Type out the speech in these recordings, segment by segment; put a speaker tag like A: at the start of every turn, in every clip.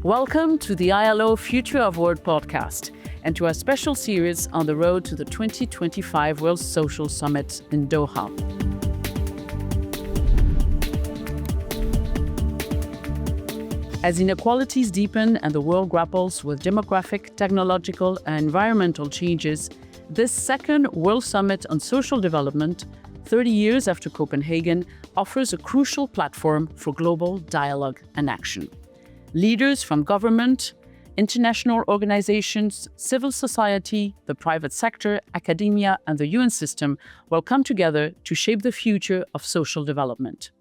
A: Welcome to the ILO Future of Work podcast and to our special series on the road to the 2025 World Social Summit in Doha. As inequalities deepen and the world grapples with demographic, technological, and environmental changes, this second World Summit on Social Development, 30 years after Copenhagen, offers a crucial platform for global dialogue and action. Leaders from government, international organizations, civil society, the private sector, academia, and the UN system will come together to shape the future of social development.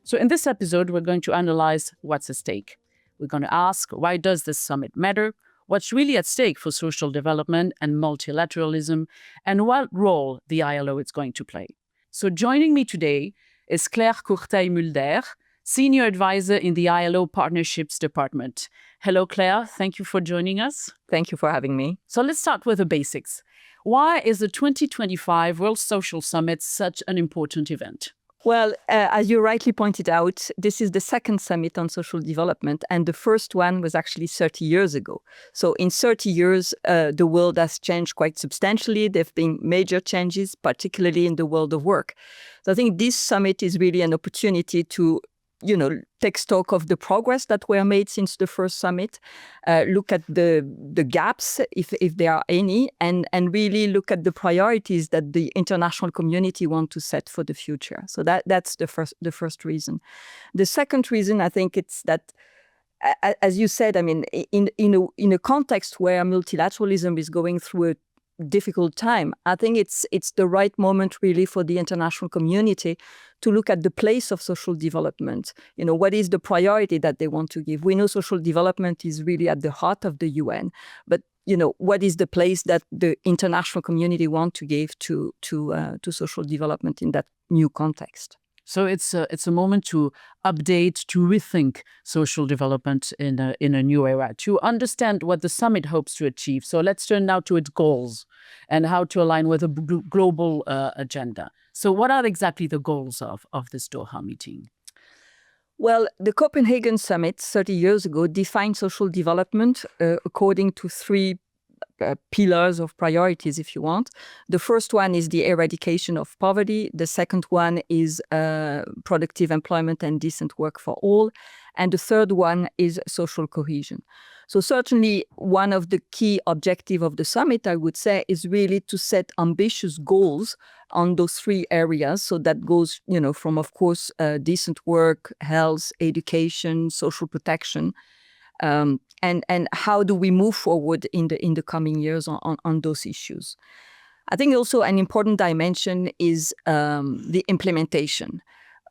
A: So in this episode, we're going to analyze what's at stake. We're going to ask, why does this summit matter? What's really at stake for social development and multilateralism, and what role the ILO is going to play. So joining me today is Courteille-Mulder, Senior Advisor in the ILO Partnerships Department. Hello, Claire. Thank you for joining us.
B: Thank you for having me.
A: So let's start with the basics. Why is the 2025 World Social Summit such an important event?
B: Well, as you rightly pointed out, this is the second summit on social development, and the first one was actually 30 years ago. So in 30 years, the world has changed quite substantially. There have been major changes, particularly in the world of work. So I think this summit is really an opportunity to take stock of the progress that were made since the first summit, look at the gaps, if there are any, and really look at the priorities that the international community want to set for the future. So that's the first reason. The second reason, I think, it's that, as you said, I mean, in a context where multilateralism is going through a difficult time, I think it's the right moment really for the international community to look at the place of social development. What is the priority that they want to give? We know social development is really at the heart of the UN, but what is the place that the international community want to give to social development in that new context?
A: So it's a moment to update, to rethink social development in a new era, to understand what the summit hopes to achieve. So let's turn now to its goals and how to align with a global agenda. So what are exactly the goals of this Doha meeting?
B: Well, the Copenhagen summit 30 years ago defined social development according to three pillars of priorities, if you want. The first one is the eradication of poverty. The second one is productive employment and decent work for all. And the third one is social cohesion. So certainly one of the key objectives of the summit, I would say, is really to set ambitious goals on those three areas. So that goes, from, of course, decent work, health, education, social protection. And how do we move forward in the coming years on those issues? I think also an important dimension is the implementation.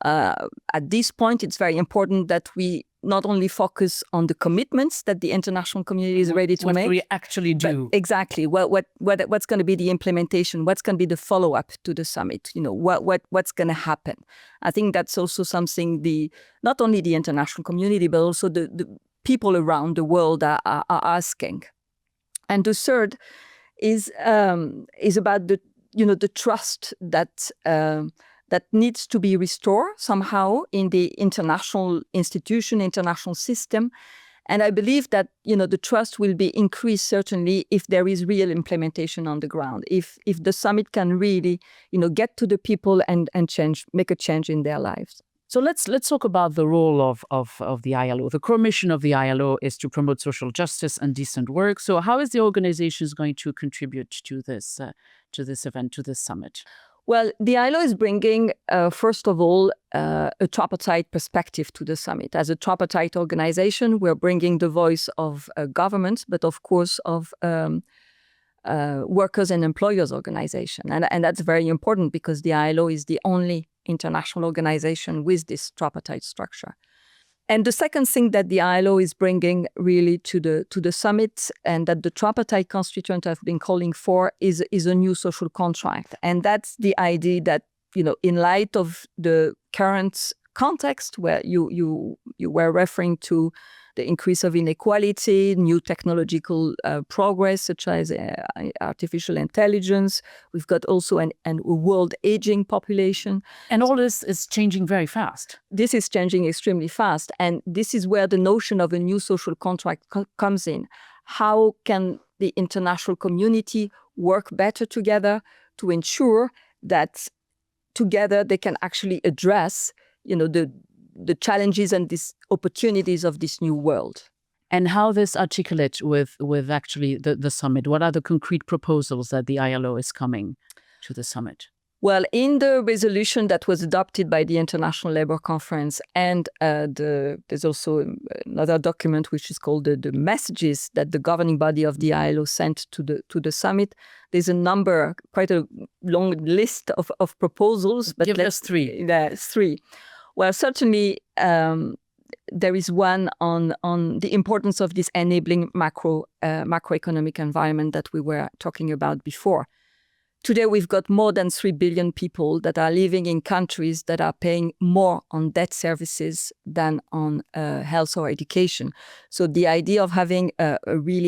B: At this point, it's very important that we not only focus on the commitments that the international community is ready to make.
A: What we actually do.
B: Exactly. What's going to be the implementation? What's going to be the follow-up to the summit? What's going to happen? I think that's also something not only the international community, but also the people around the world are asking. And the third is about the trust that needs to be restored somehow in the international institution, international system. And I believe that the trust will be increased certainly if there is real implementation on the ground. If the summit can really get to the people and make a change in their lives.
A: So let's talk about the role of the ILO. The core mission of the ILO is to promote social justice and decent work. So how is the organization going to contribute to this event, to this summit?
B: Well, the ILO is bringing, first of all, a tripartite perspective to the summit. As a tripartite organization, we're bringing the voice of governments, but of course of workers and employers organization. And that's very important because the ILO is the only international organization with this tripartite structure. And the second thing that the ILO is bringing really to the summit, and that the tripartite constituent have been calling for, is a new social contract. And that's the idea that, in light of the current context where you were referring to the increase of inequality, new technological progress such as artificial intelligence. We've got also a world aging population.
A: And all this is changing very fast.
B: This is changing extremely fast. And this is where the notion of a new social contract comes in. How can the international community work better together to ensure that together they can actually address, the challenges and these opportunities of this new world?
A: And how this articulates with actually the summit? What are the concrete proposals that the ILO is coming to the summit?
B: Well, in the resolution that was adopted by the International Labour Conference, and there's also another document which is called the messages that the governing body of the ILO sent to the summit. There's a number, quite a long list of proposals. But
A: give us three.
B: Three. Well, certainly there is one on the importance of this enabling macroeconomic environment that we were talking about before. Today, we've got more than 3 billion people that are living in countries that are paying more on debt services than on health or education. So the idea of having an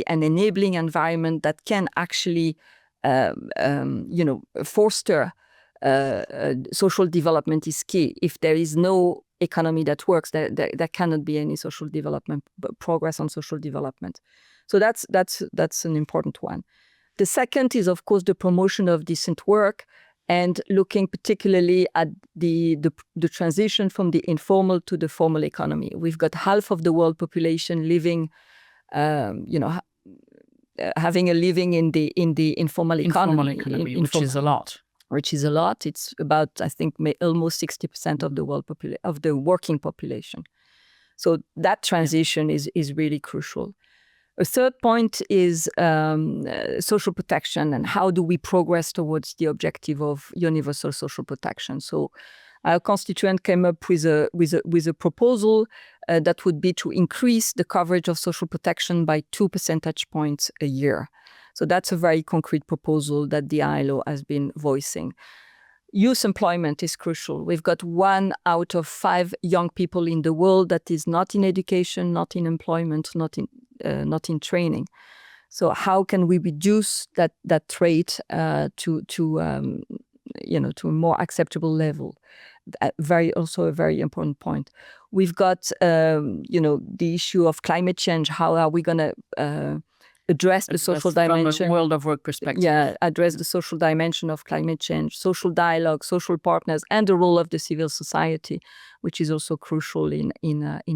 B: enabling environment that can actually, foster social development is key. If there is no economy that works, there cannot be any social development, progress on social development. So that's an important one. The second is, of course, the promotion of decent work and looking particularly at the transition from the informal to the formal economy. We've got half of the world population living, having a living in the informal economy.
A: Which is a lot.
B: Which is a lot. It's about, I think, almost 60% of the of the working population. So that transition is really crucial. A third point is social protection and how do we progress towards the objective of universal social protection. So our constituent came up with a proposal that would be to increase the coverage of social protection by 2 percentage points a year. So that's a very concrete proposal that the ILO has been voicing. Youth employment is crucial. We've got 1 out of 5 young people in the world that is not in education, not in employment, not in training. So how can we reduce that rate to a more acceptable level? Also a very important point. We've got the issue of climate change. How are we going to address the social dimension
A: from a world of work perspective?
B: Yeah, address the social dimension of climate change, social dialogue, social partners, and the role of the civil society, which is also crucial in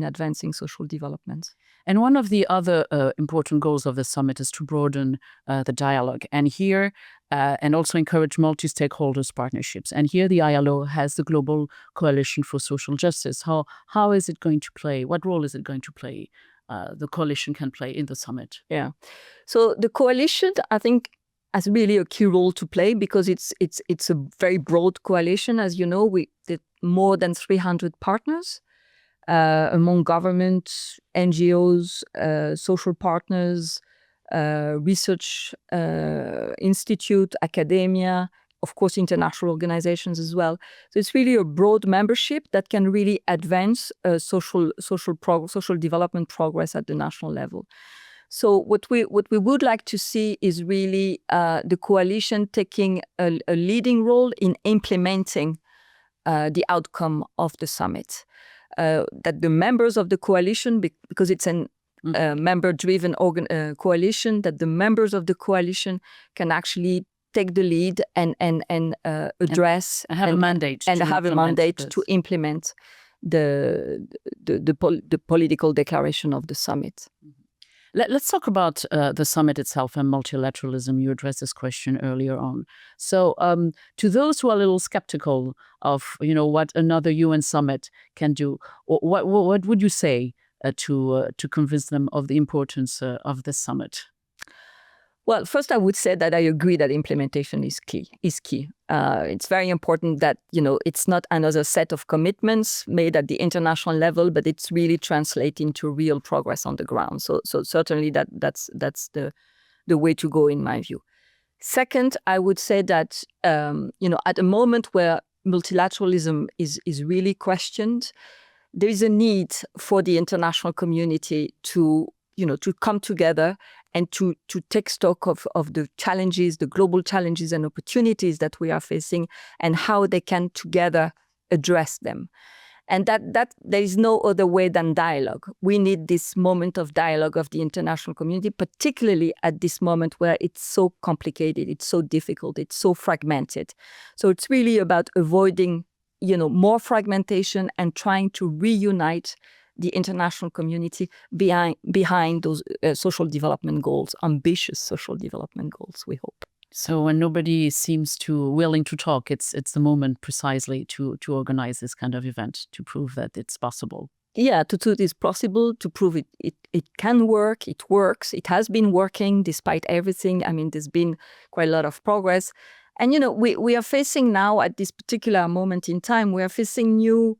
B: advancing social development.
A: And one of the other important goals of the summit is to broaden the dialogue, and also encourage multi-stakeholders partnerships. And here the ILO has the Global Coalition for Social Justice. How is it going to play? What role is it going to play? The coalition can play in the summit?
B: Yeah. So the coalition, I think, has really a key role to play because it's a very broad coalition. As you know, we did more than 300 partners among government, NGOs, social partners, research institute, academia, of course, international organizations as well. So it's really a broad membership that can really advance social development progress at the national level. So what we would like to see is really the coalition taking a leading role in implementing the outcome of the summit. That the members of the coalition, because it's a member-driven coalition, that the members of the coalition can actually take the lead and address
A: and have a mandate
B: to implement the political declaration of the summit.
A: Let's talk about the summit itself and multilateralism. You addressed this question earlier on. So to those who are a little skeptical of what another UN summit can do, what would you say to convince them of the importance of this summit?
B: Well, first, I would say that I agree that implementation is key. It's very important that, it's not another set of commitments made at the international level, but it's really translating to real progress on the ground. So certainly that's the way to go, in my view. Second, I would say that, at a moment where multilateralism is really questioned, there is a need for the international community to come together and to take stock of the challenges, the global challenges and opportunities that we are facing, and how they can together address them. And that there is no other way than dialogue. We need this moment of dialogue of the international community, particularly at this moment where it's so complicated, it's so difficult, it's so fragmented. So it's really about avoiding, more fragmentation and trying to reunite the international community behind those social development goals, ambitious social development goals, we hope.
A: So when nobody seems willing to talk, it's the moment precisely to organize this kind of event to prove that it's possible.
B: Yeah, to do this possible, to prove it can work, it works, it has been working despite everything. I mean, there's been quite a lot of progress. And, we are facing now at this particular moment in time, we are facing new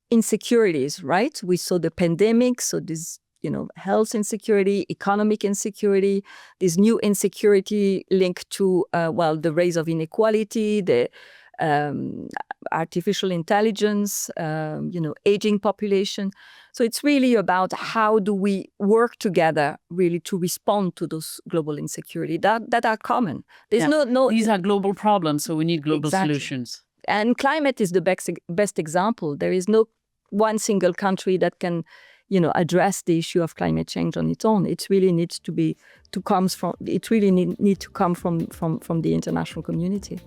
B: insecurities, right? We saw the pandemic, so this health insecurity, economic insecurity, this new insecurity linked to, the rise of inequality, the artificial intelligence, aging population. So it's really about how do we work together really to respond to those global insecurity that are common. There's no
A: These are global problems, so we need global solutions.
B: And climate is the best example. There is no one single country that can address the issue of climate change on its own. It really needs to come from the international community.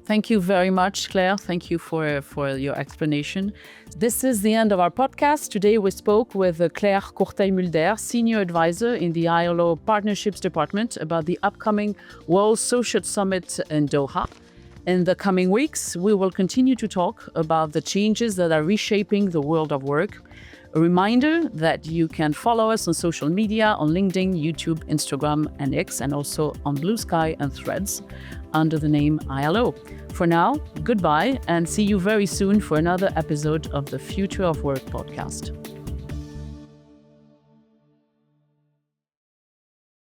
A: Thank you very much, Claire. Thank you for your explanation. This is the end of our podcast. Today we spoke with Claire Courteille-Mulder, Senior Advisor in the ILO Partnerships Department, about the upcoming World Social Summit in Doha. In the coming weeks, we will continue to talk about the changes that are reshaping the world of work. A reminder that you can follow us on social media, on LinkedIn, YouTube, Instagram, and X, and also on Blue Sky and Threads under the name ILO. For now, goodbye, and see you very soon for another episode of the Future of Work podcast.